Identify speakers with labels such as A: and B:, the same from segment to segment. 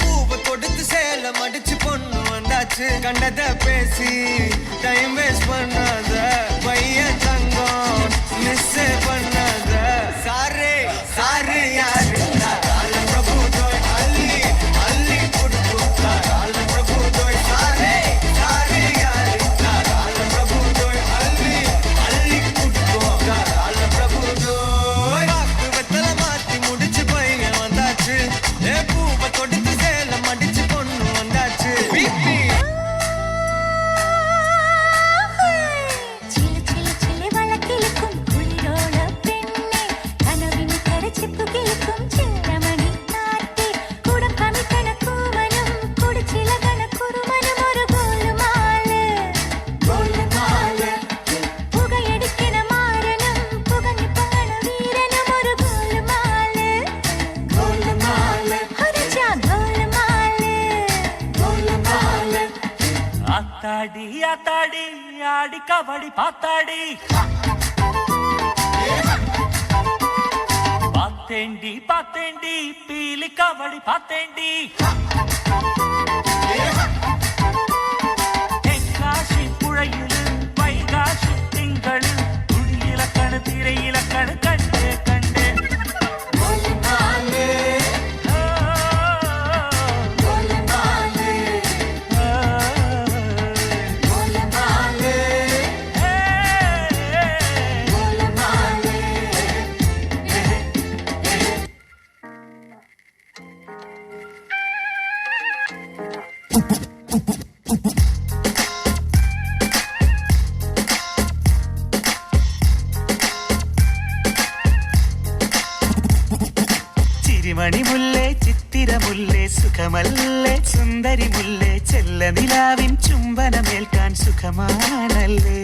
A: பூவை கொடுத்து சேலம் அடிச்சு பொண்ணு வந்தாச்சு. கண்டத பேசி டைம் வேஸ்ட் பண்ணாத பையன் தங்கம் மிஸ் பண்ணாத. சாரு சாரு யாரு பிரபு தோய் அள்ளி அள்ளி கொடுத்தா பிரபு தோய். சாரு சாரு யாரு பிரபு தோய் அள்ளி அள்ளி கொடுத்தா பிரபு தோய். வாக்கு வெத்தல மாத்தி முடிச்சு பையன் வந்தாச்சு. பூவை கொடுத்து சேலம் அடிச்சு பொண்ணு வந்தாச்சு.
B: ஆத்தாடி ஆத்தாடி ஆடி கபடி பாத்தாடி பாத்தேண்டி பாத்தேண்டி பீலி கபடி பாத்தேண்டி. தென்காசி புழையிலு வைகாசி திங்களு துடியிலக்கணு திரையிலக்கணு கண்டே கண்டே. ചിരിമണി മുല്ലേ ചിത്തിരമുല്ലേ സുഖമല്ലേ സുന്ദരി മുല്ലേ ചെല്ല നിലാവിൻ ചുംബനമേൽക്കാൻ സുഖമാണല്ലേ.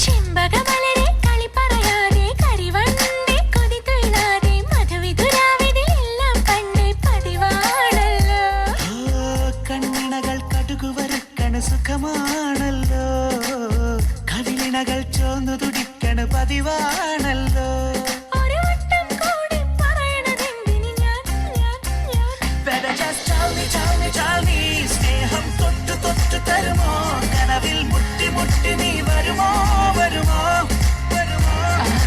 C: ചെമ്പകമലരെ കളി പറയാതെ കരിവണ്ടേ കൊതി തൊഴിലാതെ മധുവിധുരാവിതിലെല്ലാം പണ്ടേ പതിവാണല്ലോ.
B: കണ്ണിണകൾ കടുകുവറുക്കണ് സുഖമാണല്ലോ. കവിളിണകൾ ചോന്നു തുടിക്കണ് പതിവാണല്ലോ. സ്നേഹം തൊട്ടു തൊട്ടു തരുമോ കനവിൽ മുട്ടി മുട്ടി നീ വരുമോ വരുമോ വരുമോ.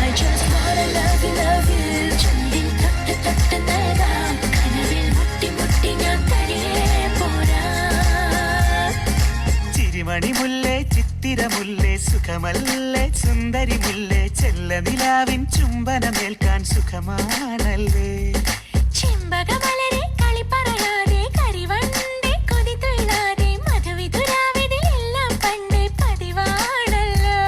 C: I just wanna love you, love you. ചുണ്ടിൽ തൊട്ട് തൊട്ട് നൽകാം കനവിൽ മുട്ടി മുട്ടി ഞാൻ തനിയെ പോരാ.
B: ചിരിമണി മുല്ലേ ചിത്തിരമുല്ലേ സുഖമല്ലേ സുന്ദരി മുല്ലേ ചെല്ല നിലാവിൻ ചുംബനമേൽക്കാൻ സുഖമാണല്ലേ.
C: ചെമ്പകമലരെ കളി പറയാതെ കരിവണ്ടേ കൊതി തൊഴിലാതെ മധുവിധുരാവിതിലെല്ലാം പണ്ടേ പതിവാണല്ലോ.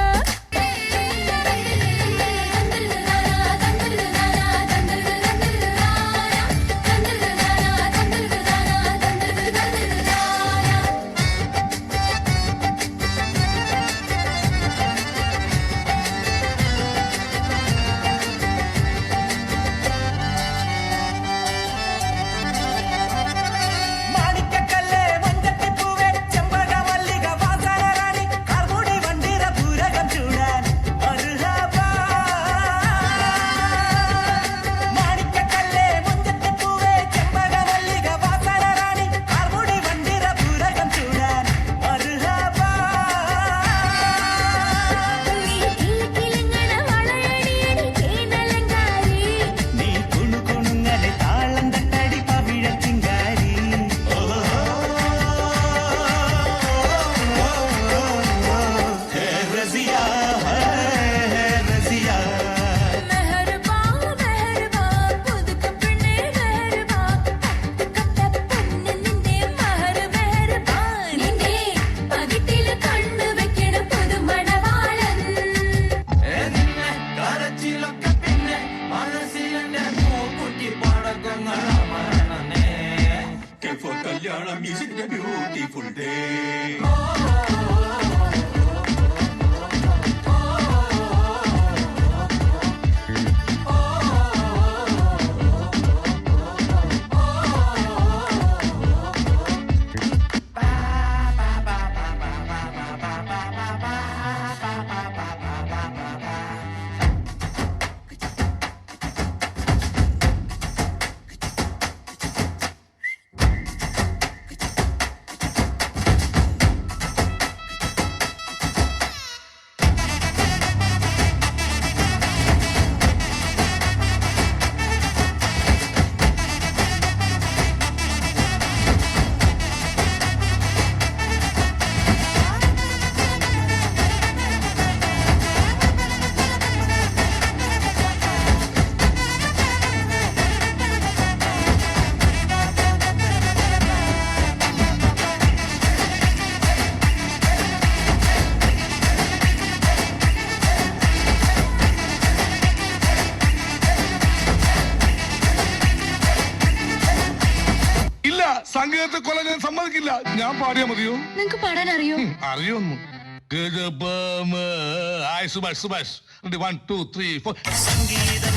D: സംഗീതത്തെ കൊല്ലാൻ ഞാൻ സമ്മതിക്കില്ല. ഞാൻ പാടിയാ മതിയോ?
C: നിങ്ങക്ക് പാടാൻ അറിയോ?
D: അറിയൊന്നു. സുഭാഷ് സുഭാഷ് 1 2 3 4
B: സംഗീതം